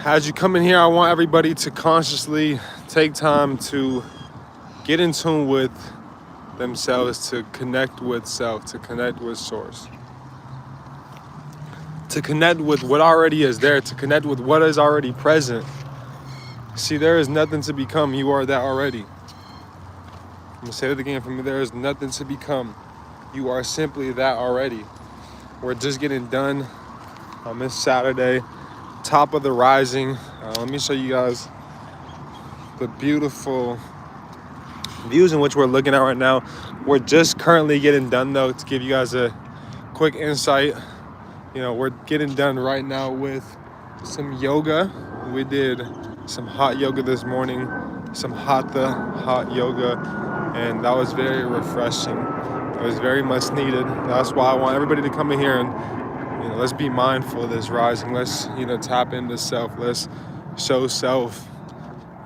As you come in here, I want everybody to consciously take time to get in tune with themselves, to connect with self, to connect with source, to connect with what already is there, to connect with what is already present. See, there is nothing to become. You are that already. I'm gonna say it again for me. There is nothing to become. You are simply that already. We're just getting done on this Saturday, top of the rising. Let me show you guys the beautiful views in which we're looking at right now. We're just currently getting done though, to give you guys a quick insight. You know, we're getting done right now with some yoga. We did some hot yoga this morning, some hot yoga, and that was very refreshing. It was very much needed. That's why I want everybody to come in here and, you know, let's be mindful of this rising. Let's, you know, tap into self. Let's show self,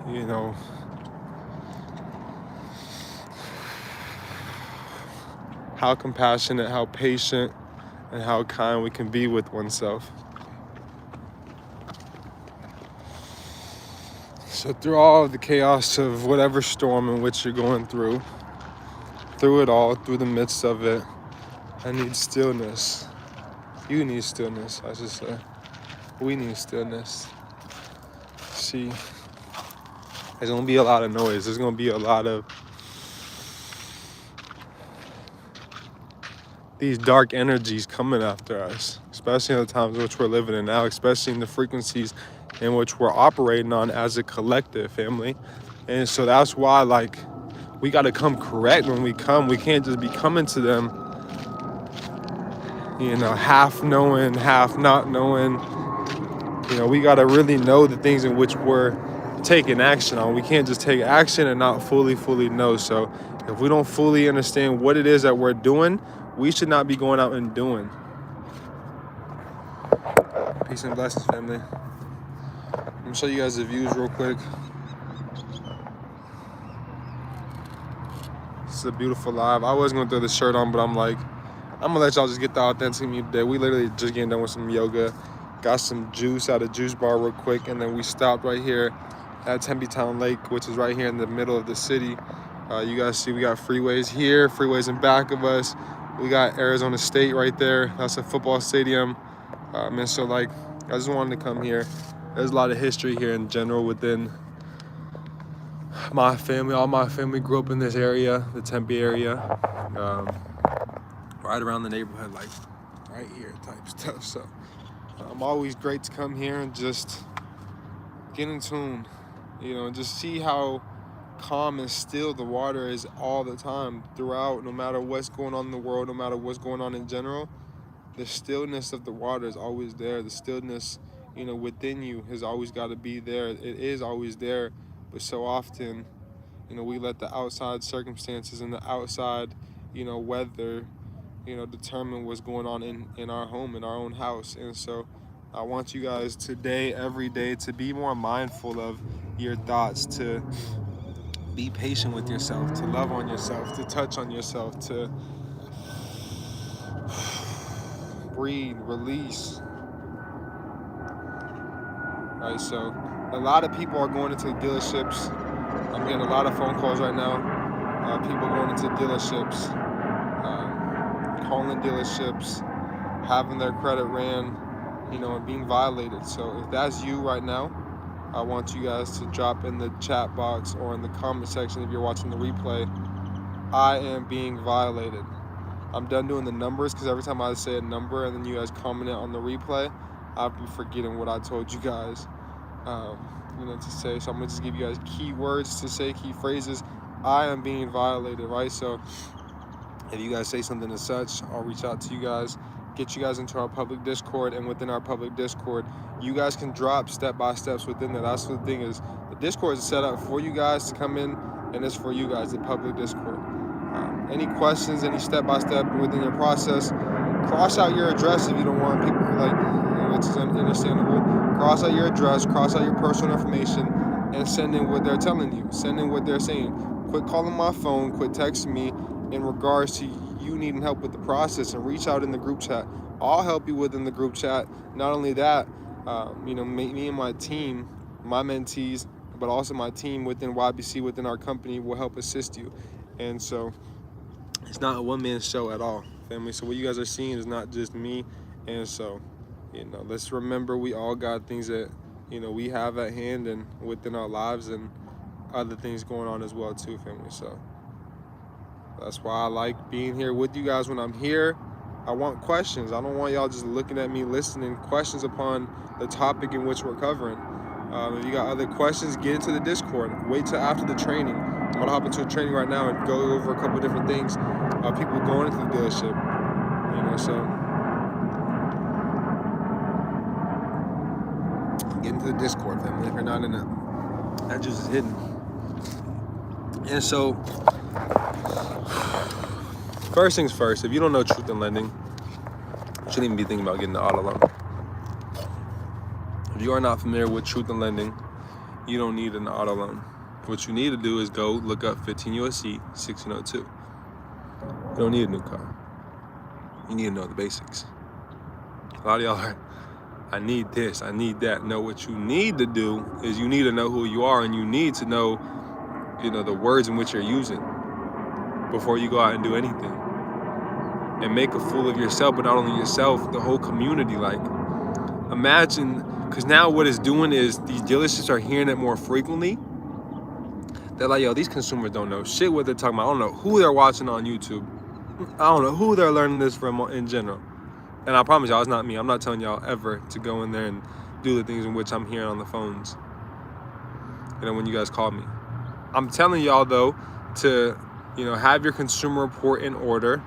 you know, how compassionate, how patient, and how kind we can be with oneself. So through all of the chaos of whatever storm in which you're going through it all, through the midst of it, I need stillness. You need stillness, I should say. We need stillness. See, there's gonna be a lot of noise. There's gonna be a lot of these dark energies coming after us, especially in the times in which we're living in now, especially in the frequencies in which we're operating on as a collective family. And so that's why, like, we got to come correct when we come. We can't just be coming to them, you know, half knowing, half not knowing. You know, we got to really know the things in which we're taking action on. We can't just take action and not fully know. So if we don't fully understand what it is that we're doing, we should not be going out and doing. Peace and blessings, family. I'm gonna show you guys the views real quick. This is a beautiful live. I was gonna throw the shirt on, but I'm like, I'm gonna let y'all just get the authentic me today. We literally just getting done with some yoga. Got some juice out of juice bar real quick, and then we stopped right here at Tempe Town Lake, which is right here in the middle of the city. You guys see we got freeways here, freeways in back of us. We got Arizona State right there. That's a football stadium. And so, like, I just wanted to come here. There's a lot of history here in general within my family. All my family grew up in this area, the Tempe area, right around the neighborhood, like right here type stuff. So always great to come here and just get in tune, you know, and just see how calm and still the water is all the time throughout, no matter what's going on in the world, no matter what's going on in general. The stillness of the water is always there. The stillness, you know, within you has always got to be there. It is always there, but so often, you know, we let the outside circumstances and the outside, you know, weather, you know, determine what's going on in our home, in our own house. And so I want you guys today, every day, to be more mindful of your thoughts, to be patient with yourself, to love on yourself, to touch on yourself, to breathe, release. Right, so a lot of people are going into dealerships. I'm getting a lot of phone calls right now. People going into dealerships, calling dealerships, having their credit ran, you know, and being violated. So if that's you right now, I want you guys to drop in the chat box or in the comment section if you're watching the replay, I am being violated. I'm done doing the numbers, because every time I say a number and then you guys comment it on the replay, I'll be forgetting what I told you guys, you know, to say. So I'm gonna just give you guys key words to say, key phrases. I am being violated, right? So if you guys say something as such, I'll reach out to you guys, get you guys into our public Discord, and within our public Discord, you guys can drop step-by-steps within there. That's the thing, is the Discord is set up for you guys to come in, and it's for you guys, the public Discord. Any questions, any step-by-step within your process, cross out your address if you don't want people, like, you know, it's understandable. Cross out your address, cross out your personal information, and send in what they're telling you. Send in what they're saying. Quit calling my phone, quit texting me in regards to you needing help with the process, and reach out in the group chat. I'll help you within the group chat. Not only that, Me and my team, my mentees, but also my team within YBC, within our company, will help assist you. And so it's not a one-man show at all, family. So what you guys are seeing is not just me. And so, let's remember we all got things that, we have at hand and within our lives, and other things going on as well too, family. So that's why I like being here with you guys when I'm here. I want questions. I don't want y'all just looking at me, listening. Questions upon the topic in which we're covering. If you got other questions, get into the Discord. Wait till after the training. I'm gonna hop into a training right now and go over a couple different things. People going into the dealership, so get into the Discord, family. If you're not in it, that juice is hidden. And so, first things first, if you don't know Truth in Lending, you shouldn't even be thinking about getting the auto loan. If you are not familiar with Truth in Lending, you don't need an auto loan. What you need to do is go look up 15 USC 1602. You don't need a new car. You need to know the basics. A lot of y'all are, I need this, I need that. No, what you need to do is you need to know who you are, and you need to know, the words in which you're using before you go out and do anything. And make a fool of yourself, but not only yourself, the whole community. Like, imagine, because now what it's doing is these dealerships are hearing it more frequently. They're like, yo, these consumers don't know shit what they're talking about. I don't know who they're watching on YouTube. I don't know who they're learning this from in general. And I promise y'all, it's not me. I'm not telling y'all ever to go in there and do the things in which I'm hearing on the phones, when you guys call me. I'm telling y'all, though, to, have your consumer report in order.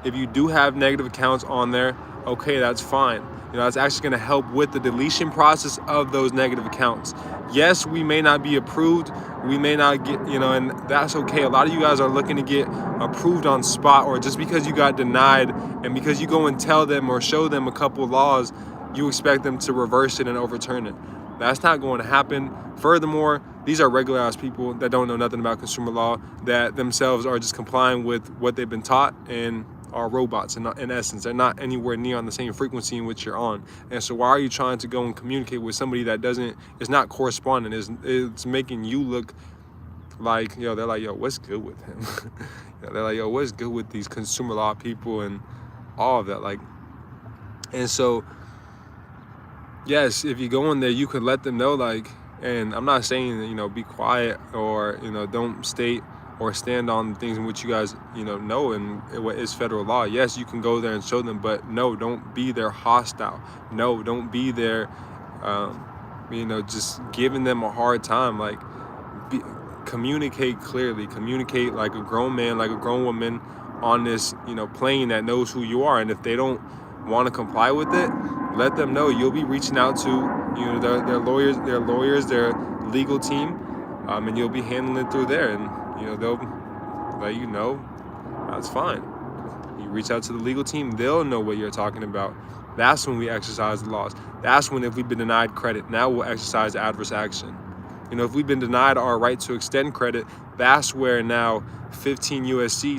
If you do have negative accounts on there, okay, that's fine. That's actually going to help with the deletion process of those negative accounts. Yes, we may not be approved. We may not get, and that's okay. A lot of you guys are looking to get approved on spot, or just because you got denied and because you go and tell them or show them a couple laws, you expect them to reverse it and overturn it. That's not going to happen. Furthermore, these are regular ass people that don't know nothing about consumer law, that themselves are just complying with what they've been taught and are robots. And in essence, they're not anywhere near on the same frequency in which you're on. And so why are you trying to go and communicate with somebody that is not corresponding? It's making you look like, they're like, yo, what's good with him? They're like, yo, what's good with these consumer law people and all of that? Like, and so, yes, if you go in there, you could let them know, like, and I'm not saying that, be quiet or, don't state or stand on things in which you guys, know and what is federal law. Yes, you can go there and show them, but no, don't be there hostile. No, don't be there, just giving them a hard time. Like, communicate clearly, communicate like a grown man, like a grown woman on this, plane that knows who you are. And if they don't want to comply with it, let them know. You'll be reaching out to, their lawyers, their legal team, and you'll be handling it through there. And they'll let you know that's fine. You reach out to the legal team, they'll know what you're talking about. That's when we exercise the laws. That's when, if we've been denied credit, now we'll exercise adverse action. If we've been denied our right to extend credit, that's where now 15 USC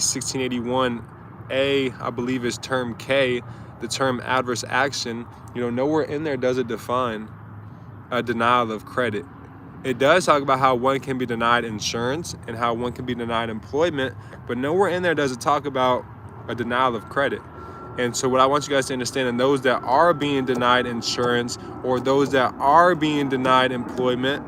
1681A, I believe is term K, the term adverse action. Nowhere in there does it define a denial of credit. It does talk about how one can be denied insurance and how one can be denied employment, but nowhere in there does it talk about a denial of credit. And so what I want you guys to understand, and those that are being denied insurance or those that are being denied employment,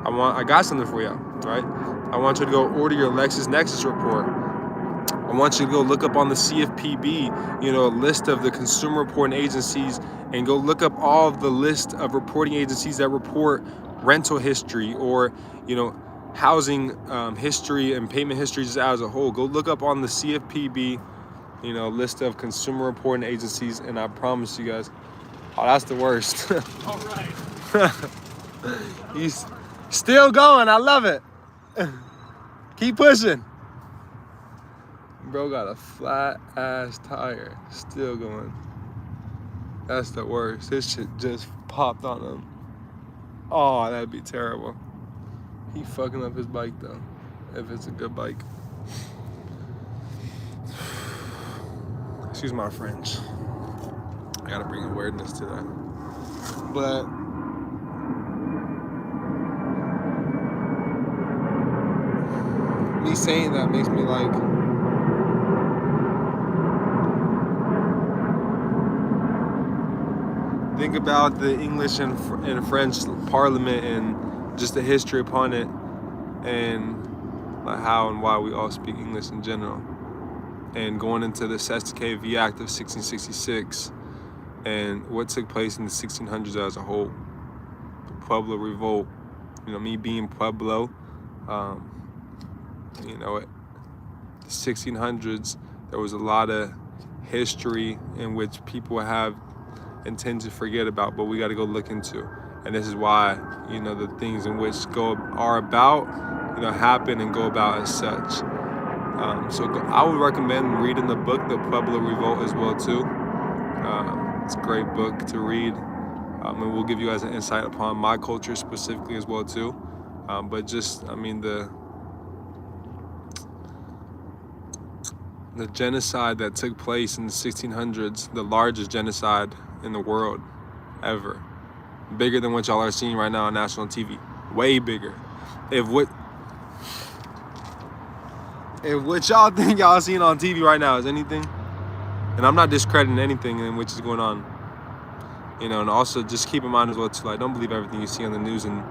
I got something for you, right? I want you to go order your LexisNexis report. I want you to go look up on the CFPB, a list of the consumer reporting agencies, and go look up all of the list of reporting agencies that report rental history or, housing history and payment history just as a whole. Go look up on the CFPB, list of consumer reporting agencies, and I promise you guys, oh, that's the worst. All right. He's still going. I love it. Keep pushing. Bro got a flat ass tire. Still going. That's the worst. This shit just popped on him. Oh, that'd be terrible. He fucking up his bike though. If it's a good bike. Excuse my French. I gotta bring awareness to that. But me saying that makes me like, think about the English and French Parliament and just the history upon it, and like how and why we all speak English in general. And going into the Cestui Act of 1666 and what took place in the 1600s as a whole. The Public Revolt, me being Pueblo, the 1600s, there was a lot of history in which people have intend to forget about, but we got to go look into. And this is why, the things in which are about, happen and go about as such. So I would recommend reading the book, The Public Revolt, as well too. It's a great book to read, and we'll give you guys an insight upon my culture specifically as well too. But just, the genocide that took place in the 1600s, the largest genocide in the world ever, bigger than what y'all are seeing right now on national TV, way bigger. If what y'all think y'all seeing on TV right now is anything, and I'm not discrediting anything in which is going on, and also just keep in mind as well too, like, don't believe everything you see on the news, and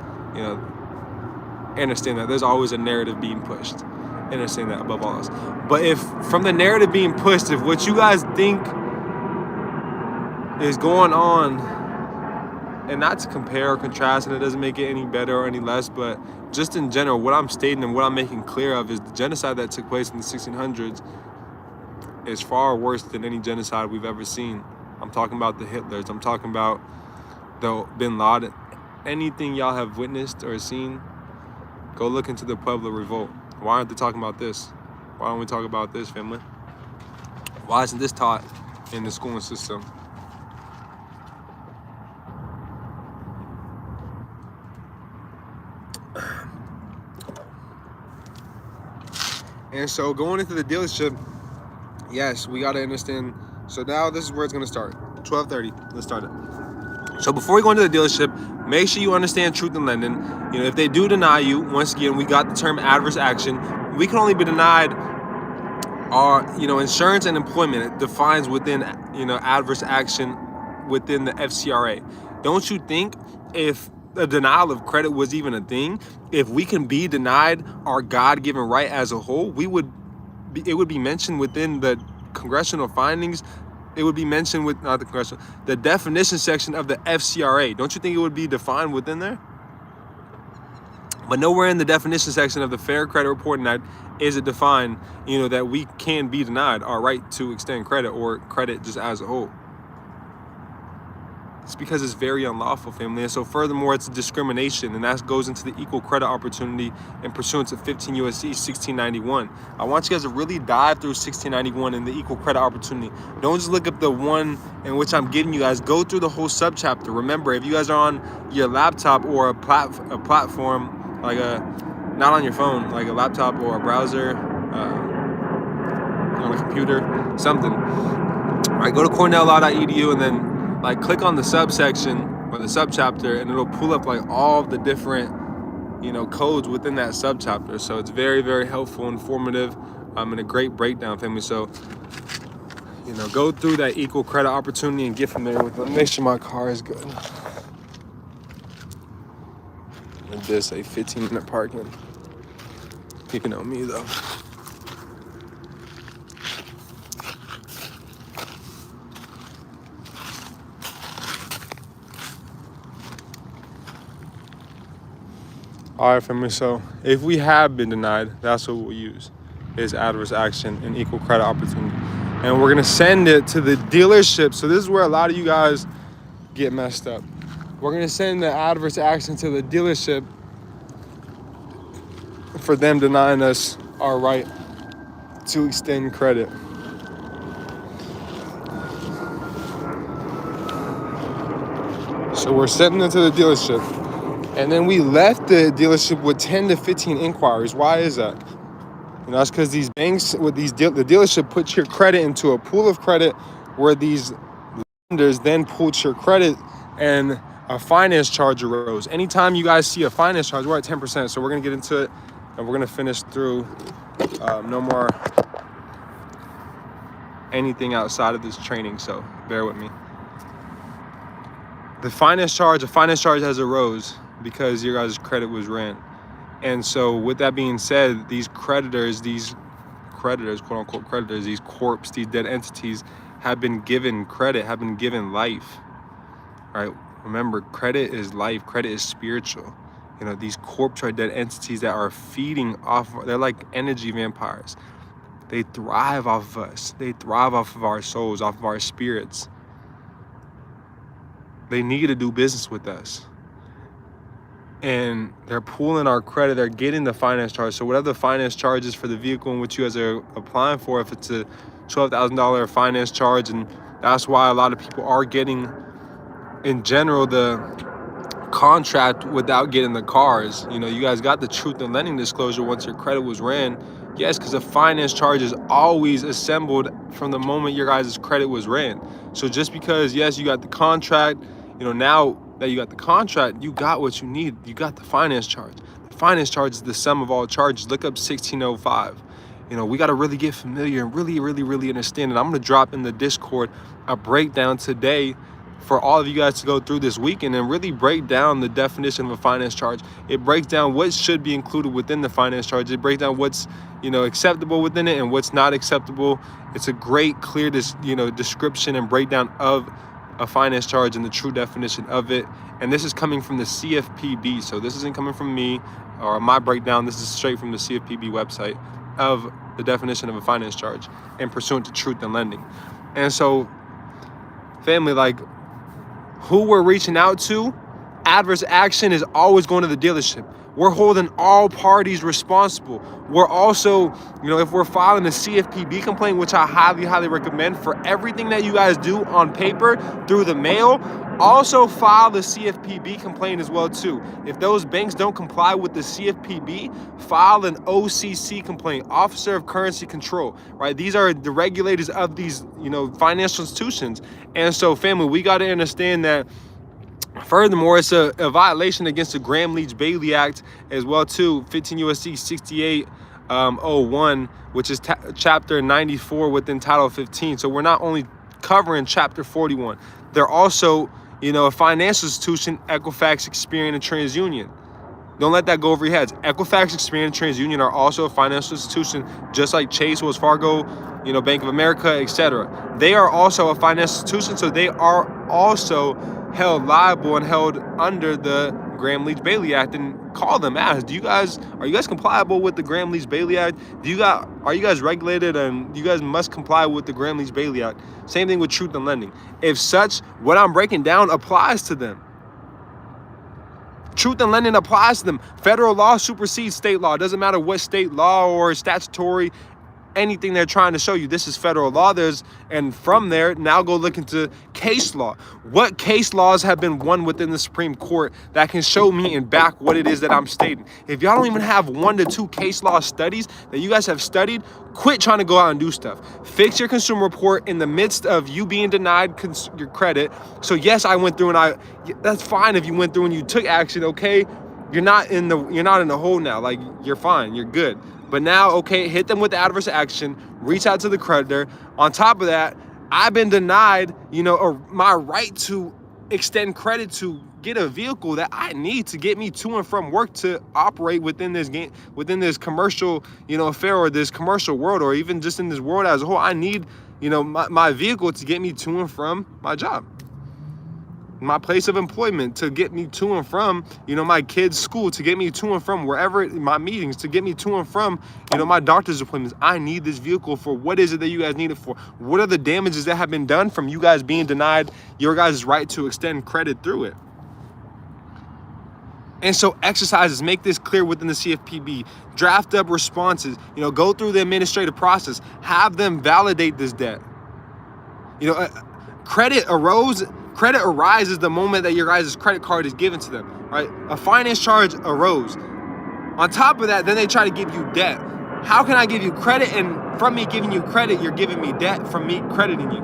understand that there's always a narrative being pushed. Understand that above all else. But if from the narrative being pushed, if what you guys think is going on, and not to compare or contrast, and it doesn't make it any better or any less, but just in general, what I'm stating and what I'm making clear of is the genocide that took place in the 1600s is far worse than any genocide we've ever seen. I'm talking about the Hitlers. I'm talking about the Bin Laden. Anything y'all have witnessed or seen, go look into the Public Revolt. Why aren't they talking about this? Why don't we talk about this, family? Why isn't this taught in the schooling system? And so going into the dealership, yes, we got to understand. So now this is where it's going to start. 12:30. Let's start it. So before we go into the dealership, make sure you understand truth in lending. If they do deny you, once again, we got the term adverse action. We can only be denied our, insurance and employment. It defines within, adverse action within the FCRA. Don't you think if a denial of credit was even a thing, if we can be denied our God-given right as a whole, it would be mentioned within the congressional findings. It would be mentioned with, not the congressional, the definition section of the FCRA. Don't you think it would be defined within there? But nowhere in the definition section of the Fair Credit Reporting Act is it defined, that we can be denied our right to extend credit or credit just as a whole. It's because it's very unlawful, family. And so furthermore, it's discrimination, and that goes into the equal credit opportunity in pursuance of 15 U.S.C. 1691. I want you guys to really dive through 1691 and the equal credit opportunity. Don't just look up the one in which I'm getting you guys. Go through the whole subchapter. Remember, if you guys are on your laptop or a platform, like not on your phone, like a laptop or a browser, on a computer, something. All right, go to cornelllaw.edu and then click on the subsection or the subchapter, and it'll pull up all of the different, codes within that subchapter. So it's very, very helpful, informative, and a great breakdown, family. So, go through that equal credit opportunity and get familiar with it. Make sure my car is good. And this a 15-minute parking. Keeping on me though. All right, family, so if we have been denied, that's what we'll use, is adverse action and equal credit opportunity. And we're going to send it to the dealership. So this is where a lot of you guys get messed up. We're going to send the adverse action to the dealership for them denying us our right to extend credit. So we're sending it to the dealership. And then we left the dealership with 10 to 15 inquiries. Why is that? That's because these banks, the dealership puts your credit into a pool of credit where these lenders then pull your credit, and a finance charge arose. Anytime you guys see a finance charge, we're at 10%. So we're going to get into it and we're going to finish through no more anything outside of this training. So bear with me. A finance charge has arose because your guys' credit was ran. And so with that being said, these creditors, quote unquote creditors, these corps, these dead entities have been given credit, have been given life. All right. Remember, credit is life. Credit is spiritual. You know, these corps are dead entities that are feeding off. They're like energy vampires. They thrive off of us. They thrive off of our souls, off of our spirits. They need to do business with us. And they're pulling our credit. They're getting the finance charge. So whatever the finance charge is for the vehicle in which you guys are applying for, if it's a $12,000 finance charge, and that's why a lot of people are getting, in general, the contract without getting the cars. You know, you guys got the truth in lending disclosure once your credit was ran. Yes, because a finance charge is always assembled from the moment your guys' credit was ran. So just because, yes, you got the contract, you know, now that you got the contract, you got what you need. You got the finance charge. The finance charge is the sum of all charges. Look up 1605. You know, we got to really get familiar and really understand it. I'm going to drop in the Discord a breakdown today for all of you guys to go through this weekend and really break down the definition of a finance charge. It breaks down what should be included within the finance charge. It breaks down what's, you know, acceptable within it and what's not acceptable. It's a great, clear, description and breakdown of a finance charge and the true definition of it. And this is coming from the CFPB. So this isn't coming from me or my breakdown. This is straight from the CFPB website of the definition of a finance charge and pursuant to truth in lending. And so, family, like, who we're reaching out to, adverse action is always going to the dealership. We're holding all parties responsible. We're also, you know, if we're filing a CFPB complaint, which I highly recommend for everything that you guys do on paper through the mail, also file the CFPB complaint as well too. If those banks don't comply with the CFPB, file an OCC complaint, Officer of Currency Control, right? These are the regulators of these, you know, financial institutions. And so, family, we got to understand that. Furthermore, it's a violation against the Gramm-Leach-Bailey Act as well too, 15 U.S.C. 6801, which is Chapter 94 within Title 15. So we're not only covering Chapter 41, they're also, you know, a financial institution, Equifax, Experian, and TransUnion. Don't let that go over your heads. Equifax, Experian, and TransUnion are also a financial institution, just like Chase, Wells Fargo, you know, Bank of America, etc. They are also a financial institution, so they are also held liable and held under the Gramm-Leach-Bailey Act. And call them, ask, are you guys compliable with the Gramm-Leach-Bailey Act? Are you guys regulated, and you guys must comply with the Gramm-Leach-Bailey Act? Same thing with truth in lending. If such, what I'm breaking down applies to them. Truth in lending applies to them. Federal law supersedes state law. It doesn't matter what state law or statutory anything they're trying to show you. This is federal law. And from there, now go look into case law. What case laws have been won within the Supreme Court that can show me and back what it is that I'm stating? If y'all don't even have 1 to 2 case law studies that you guys have studied, quit trying to go out and do stuff. Fix your consumer report in the midst of you being denied your credit. So yes, I went through, and that's fine if you went through and you took action. Okay, you're not in the hole now. Like, you're fine, you're good. But now, okay, hit them with the adverse action, reach out to the creditor. On top of that, I've been denied, you know, my right to extend credit to get a vehicle that I need to get me to and from work to operate within this game, within this commercial, you know, affair, or this commercial world, or even just in this world as a whole. I need, you know, my vehicle to get me to and from my job, my place of employment, to get me to and from, you know, my kids' school, to get me to and from wherever, my meetings, to get me to and from, you know, my doctor's appointments. I need this vehicle for what is it that you guys need it for? What are the damages that have been done from you guys being denied your guys' right to extend credit through it? And so exercises, make this clear within the CFPB, draft up responses, you know, go through the administrative process, have them validate this debt. You know, credit arises the moment that your guys' credit card is given to them, right? A finance charge arose. On top of that, then they try to give you debt. How can I give you credit, and from me giving you credit, you're giving me debt from me crediting you?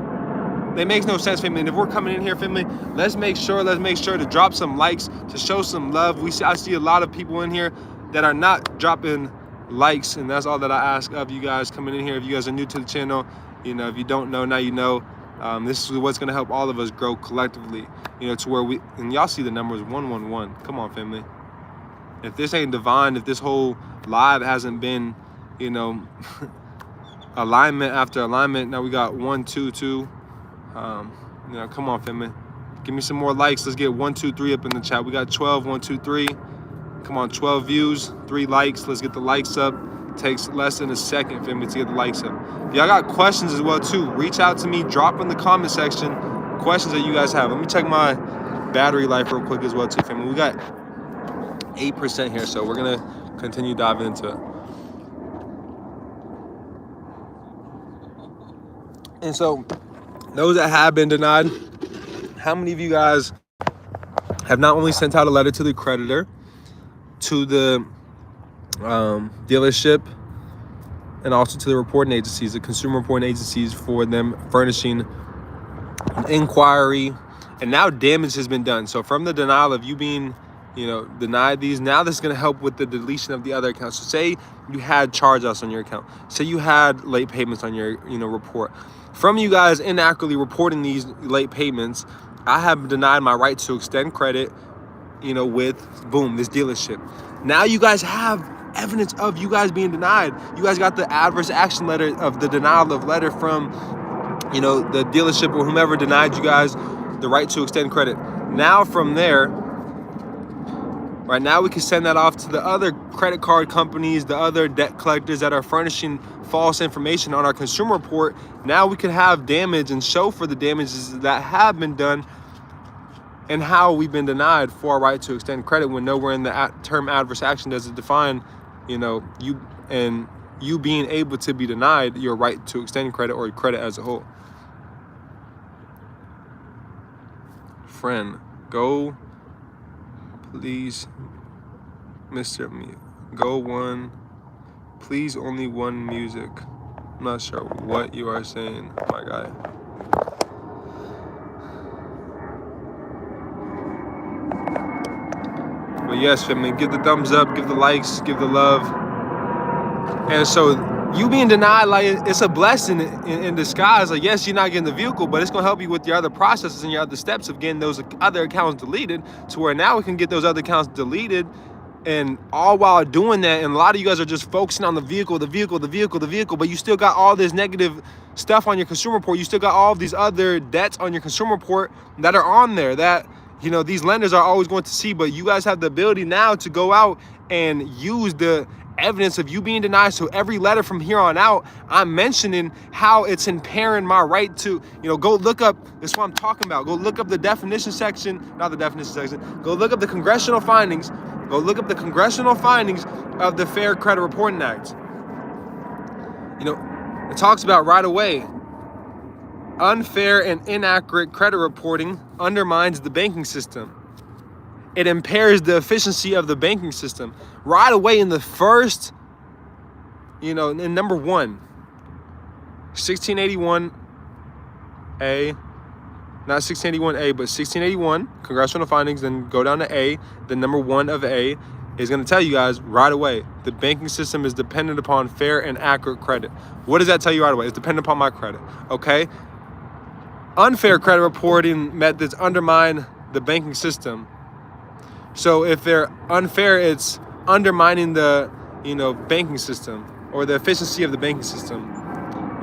It makes no sense, family. And if we're coming in here, family, let's make sure to drop some likes, to show some love. I see a lot of people in here that are not dropping likes, and that's all that I ask of you guys coming in here. If you guys are new to the channel, if you don't know, now you know. This is what's going to help all of us grow collectively, to where and y'all see the numbers 111. Come on, family. If this ain't divine, if this whole live hasn't been, alignment after alignment, now we got 122. Come on, family. Give me some more likes. Let's get 1, 2, 3 up in the chat. We got 12, 1, 2, 3. Come on, 12 views, 3 likes. Let's get the likes up. Takes less than a second, family, to get the likes up. If y'all got questions as well too, reach out to me, drop in the comment section questions that you guys have. Let me check my battery life real quick as well too, family. We got 8% here, so we're gonna continue diving into it. And so those that have been denied, how many of you guys have not only sent out a letter to the creditor, to the dealership, and also to the reporting agencies, the consumer reporting agencies, for them furnishing an inquiry, and now damage has been done. So from the denial of you being, denied these, now this is going to help with the deletion of the other accounts. So say you had charge-offs on your account, say you had late payments on your report. From you guys inaccurately reporting these late payments, I have denied my right to extend credit, with boom, this dealership. Now you guys have evidence of you guys being denied. You guys got the adverse action letter of the denial of letter from, the dealership or whomever denied you guys the right to extend credit. Now from there, right now we can send that off to the other credit card companies, the other debt collectors that are furnishing false information on our consumer report. Now we can have damage and show for the damages that have been done and how we've been denied for our right to extend credit, when nowhere in the term adverse action does it define, you being able to be denied your right to extend credit or credit as a whole. Friend, go, please, Mr. Me. Go one, please, only one music. I'm not sure what you are saying, my guy. But yes, family, give the thumbs up, give the likes, give the love. And so you being denied, like, it's a blessing in disguise. Like, yes, you're not getting the vehicle, but it's going to help you with your other processes and your other steps of getting those other accounts deleted, to where now we can get those other accounts deleted. And all while doing that, and a lot of you guys are just focusing on the vehicle, but you still got all this negative stuff on your consumer report. You still got all of these other debts on your consumer report that are on there that, these lenders are always going to see. But you guys have the ability now to go out and use the evidence of you being denied. So every letter from here on out, I'm mentioning how it's impairing my right to, go look up, that's what I'm talking about. Go look up the definition section, not the definition section. Go look up the congressional findings. Go look up the congressional findings of the Fair Credit Reporting Act. It talks about right away, unfair and inaccurate credit reporting undermines the banking system. It impairs the efficiency of the banking system. Right away in the first, in number 1, 1681A, not 1681A, but 1681, congressional findings, then go down to A, the number 1 of A is going to tell you guys right away, the banking system is dependent upon fair and accurate credit. What does that tell you right away? It's dependent upon my credit, okay? Unfair credit reporting methods undermine the banking system. So if they're unfair, it's undermining the, banking system or the efficiency of the banking system.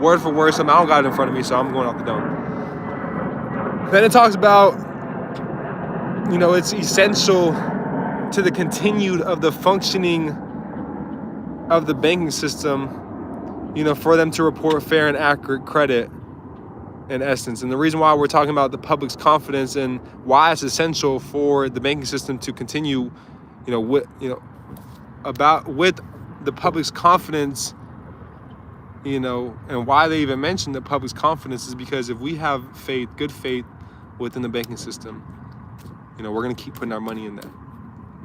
Word for word, something I don't got it in front of me, so I'm going off the dome. Then it talks about, it's essential to the continued of the functioning of the banking system, for them to report fair and accurate credit, in essence. And the reason why we're talking about the public's confidence and why it's essential for the banking system to continue, with the public's confidence, and why they even mention the public's confidence is because if we have faith, good faith within the banking system, we're going to keep putting our money in there.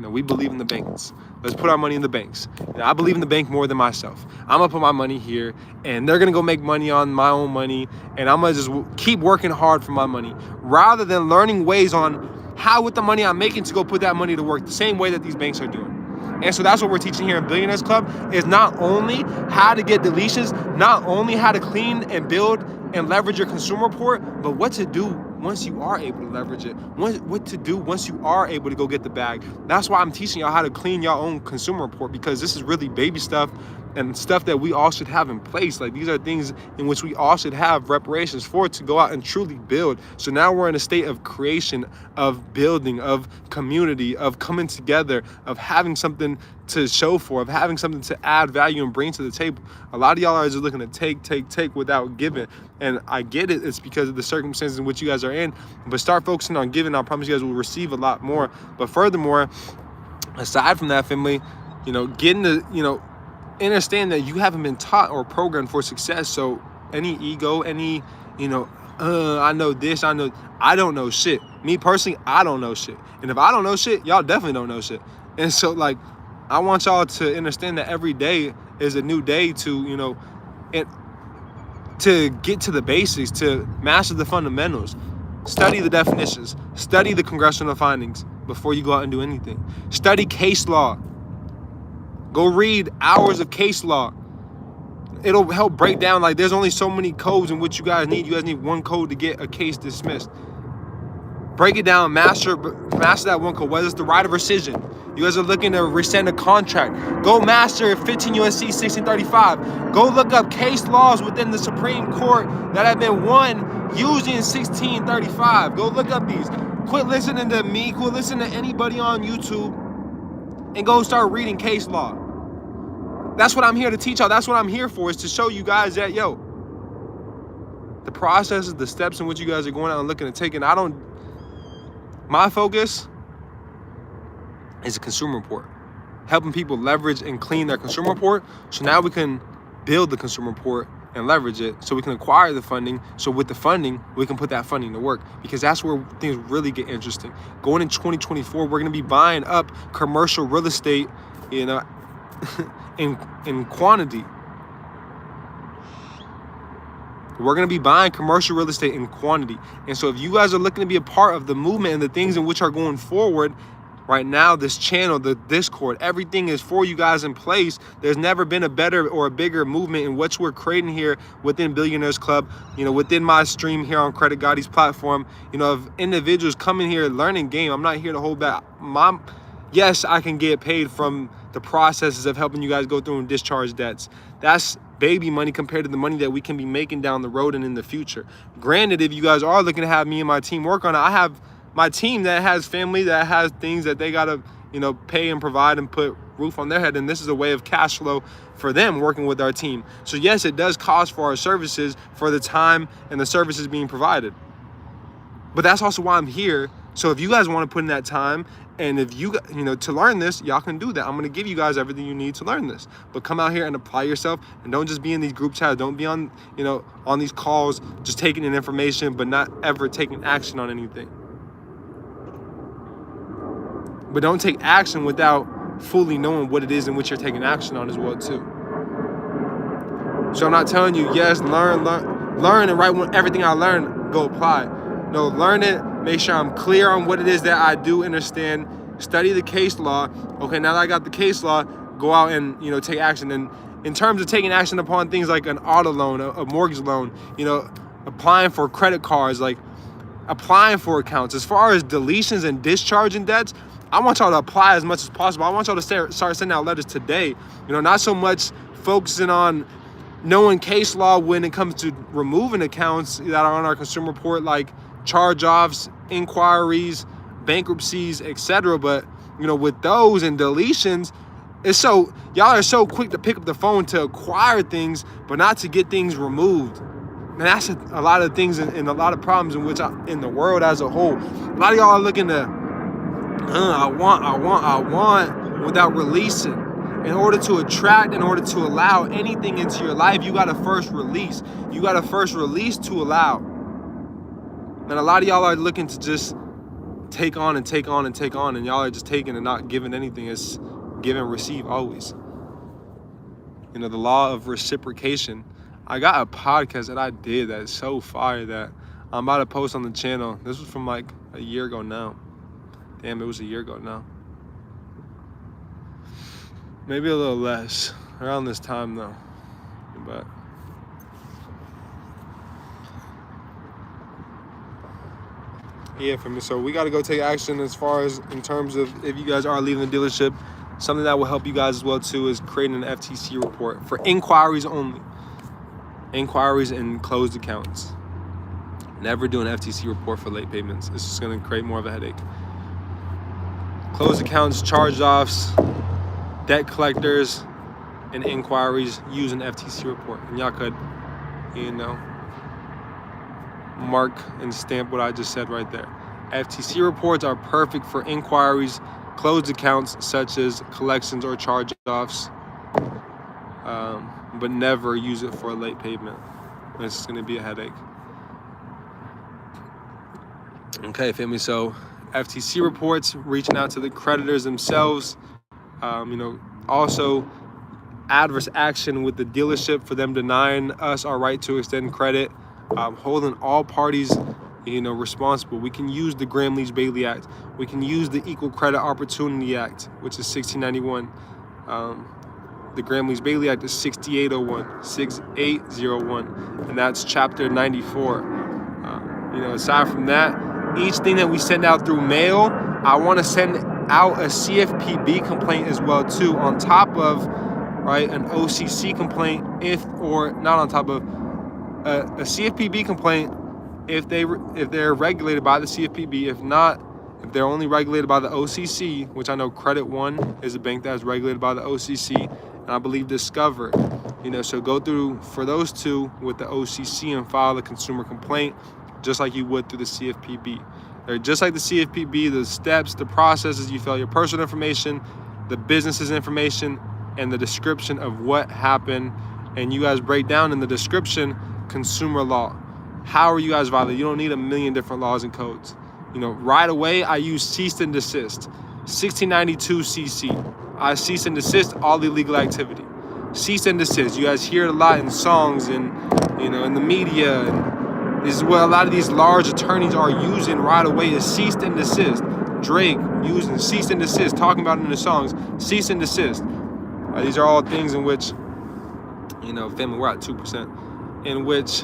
We believe in the banks. let's put our money in the banks. And I believe in the bank more than myself. I'm gonna put my money here, and they're gonna go make money on my own money, and I'm gonna just keep working hard for my money, rather than learning ways on how with the money I'm making to go put that money to work the same way that these banks are doing. And so that's what we're teaching here in Billionaires Club, is not only how to get deletions, not only how to clean and build and leverage your consumer report, but what to do once you are able to leverage it, what to do once you are able to go get the bag. That's why I'm teaching y'all how to clean your own consumer report, because this is really baby stuff and stuff that we all should have in place. Like, these are things in which we all should have reparations for, to go out and truly build. So now we're in a state of creation, of building, of community, of coming together, of having something to show for, of having something to add value and bring to the table. A lot of y'all are just looking to take without giving. And I get it, it's because of the circumstances in which you guys are in, but start focusing on giving. I promise you guys will receive a lot more. But furthermore, aside from that, family, getting to, understand that you haven't been taught or programmed for success. So any ego, any, I know this, I don't know shit. Me personally, I don't know shit. And if I don't know shit, y'all definitely don't know shit. And so, like, I want y'all to understand that every day is a new day to, to get to the basics, to master the fundamentals, study the definitions, study the congressional findings before you go out and do anything. Study case law. Go read hours of case law. It'll help break down, like, there's only so many codes in which you guys need. You guys need one code to get a case dismissed. Break it down, master that one code, whether it's the right of rescission. You guys are looking to rescind a contract. Go master 15 U.S.C. 1635. Go look up case laws within the Supreme Court that have been won using 1635. Go look up these. Quit listening to me, quit listening to anybody on YouTube, and go start reading case law. That's what I'm here to teach y'all. That's what I'm here for, is to show you guys that, the processes, the steps in which you guys are going out and looking at taking. My focus is a consumer report, helping people leverage and clean their consumer report. So now we can build the consumer report and leverage it, so we can acquire the funding. So with the funding, we can put that funding to work, because that's where things really get interesting. Going in 2024, we're going to be buying up commercial real estate, in quantity. We're going to be buying commercial real estate in quantity. And so if you guys are looking to be a part of the movement and the things in which are going forward right now, this channel, the Discord, everything is for you guys in place. There's never been a better or a bigger movement in what we're creating here within Billionaires Club, within my stream here on Credit Gotti's platform, of individuals coming here learning game. I'm not here to hold back. Yes, I can get paid from the processes of helping you guys go through and discharge debts. That's baby money compared to the money that we can be making down the road and in the future. Granted, if you guys are looking to have me and my team work on it, I have my team that has family, that has things that they gotta, pay and provide and put roof on their head. And this is a way of cash flow for them working with our team. So yes, it does cost for our services, for the time and the services being provided. But that's also why I'm here. So if you guys want to put in that time, and if you to learn this, y'all can do that. I'm going to give you guys everything you need to learn this. But come out here and apply yourself, and don't just be in these group chats. Don't be on, on these calls, just taking in information, but not ever taking action on anything. But don't take action without fully knowing what it is in which you're taking action on as well too. So I'm not telling you, yes, learn, and right, everything I learn, go apply. No, learn it. Make sure I'm clear on what it is that I do understand. Study the case law. Okay, now that I got the case law, go out and, take action. And in terms of taking action upon things like an auto loan, a mortgage loan, applying for credit cards, like applying for accounts. As far as deletions and discharging debts, I want y'all to apply as much as possible. I want y'all to start sending out letters today. Not so much focusing on knowing case law when it comes to removing accounts that are on our consumer report, like charge-offs, inquiries, bankruptcies, etc. But with those and deletions, y'all are so quick to pick up the phone to acquire things, but not to get things removed. And that's a lot of things and a lot of problems in the world as a whole. A lot of y'all are looking to I want without releasing. In order to attract, in order to allow anything into your life, you got to first release. You got to first release to allow. And a lot of y'all are looking to just take on and take on and take on, and y'all are just taking and not giving anything. It's give and receive always. You know, the law of reciprocation. I got a podcast that I did that is so fire that I'm about to post on the channel. This was from like a year ago now. Damn, it was a year ago now. Maybe a little less. Around this time though. But yeah, for me. So we got to go take action as far as in terms of if you guys are leaving the dealership. Something that will help you guys as well too is creating an FTC report for inquiries only. Inquiries and closed accounts. Never do an FTC report for late payments. It's just going to create more of a headache. Closed accounts, charge-offs, debt collectors, and inquiries use an FTC report. And y'all could, you know, mark and stamp what I just said right there. FTC reports are perfect for inquiries, closed accounts such as collections or charge-offs, but never use it for a late payment. It's going to be a headache. Okay, feel me? So FTC reports, reaching out to the creditors themselves, you know, also adverse action with the dealership for them denying us our right to extend credit, holding all parties, you know, responsible. We can use the Gramm-Leach-Bailey Act. We can use the Equal Credit Opportunity Act, which is 1691. The Gramm-Leach-Bailey Act is 6801, and that's Chapter 94. You know, aside from that, each thing that we send out through mail, I want to send out a CFPB complaint as well too, on top of, right, an OCC complaint, or not on top of a CFPB complaint if they're regulated by the CFPB. If not, if they're only regulated by the OCC, which I know Credit One is a bank that is regulated by the OCC, and I believe Discover. You know, so go through for those two with the OCC and file a consumer complaint, just like you would through the CFPB. They're just like the CFPB, the steps, the processes. You fill your personal information, the business's information, and the description of what happened. And you guys break down in the description consumer law. How are you guys violating? You don't need a million different laws and codes. You know, right away, I use cease and desist. 1692 CC. I cease and desist all illegal activity. Cease and desist. You guys hear it a lot in songs and, you know, in the media. And this is what a lot of these large attorneys are using right away, is cease and desist. Drake using cease and desist, talking about it in the songs. Cease and desist. These are all things in which, you know, family, we're at 2%, in which,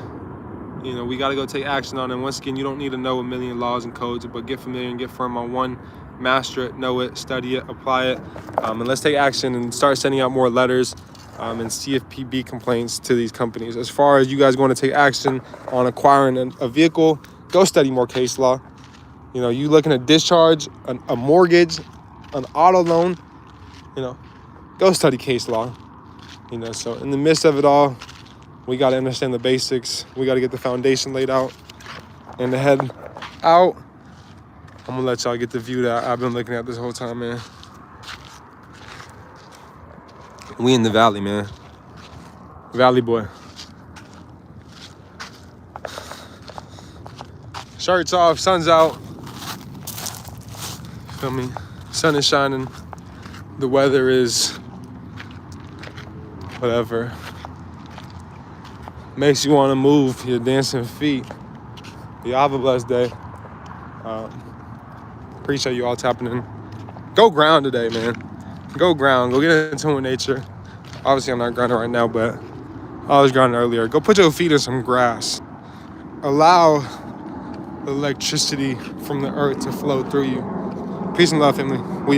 you know, we got to go take action on. And once again, you don't need to know a million laws and codes, but get familiar and get firm on one, master it, know it, study it, apply it, and let's take action and start sending out more letters and CFPB complaints to these companies. As far as you guys going to take action on acquiring a vehicle, go study more case law. You know, you looking at discharge, a mortgage, an auto loan, you know, go study case law. You know, so in the midst of it all, we got to understand the basics. We got to get the foundation laid out and the head out. I'm going to let y'all get the view that I've been looking at this whole time, man. We in the valley, man. Valley boy. Shirts off, sun's out. Feel me? Sun is shining. The weather is whatever. Makes you want to move your dancing feet. Y'all have a blessed day. Appreciate you all tapping in. Go ground today, man. Go ground. Go get into with nature. Obviously, I'm not grounding right now, but I was grounding earlier. Go put your feet in some grass. Allow the electricity from the earth to flow through you. Peace and love, family. We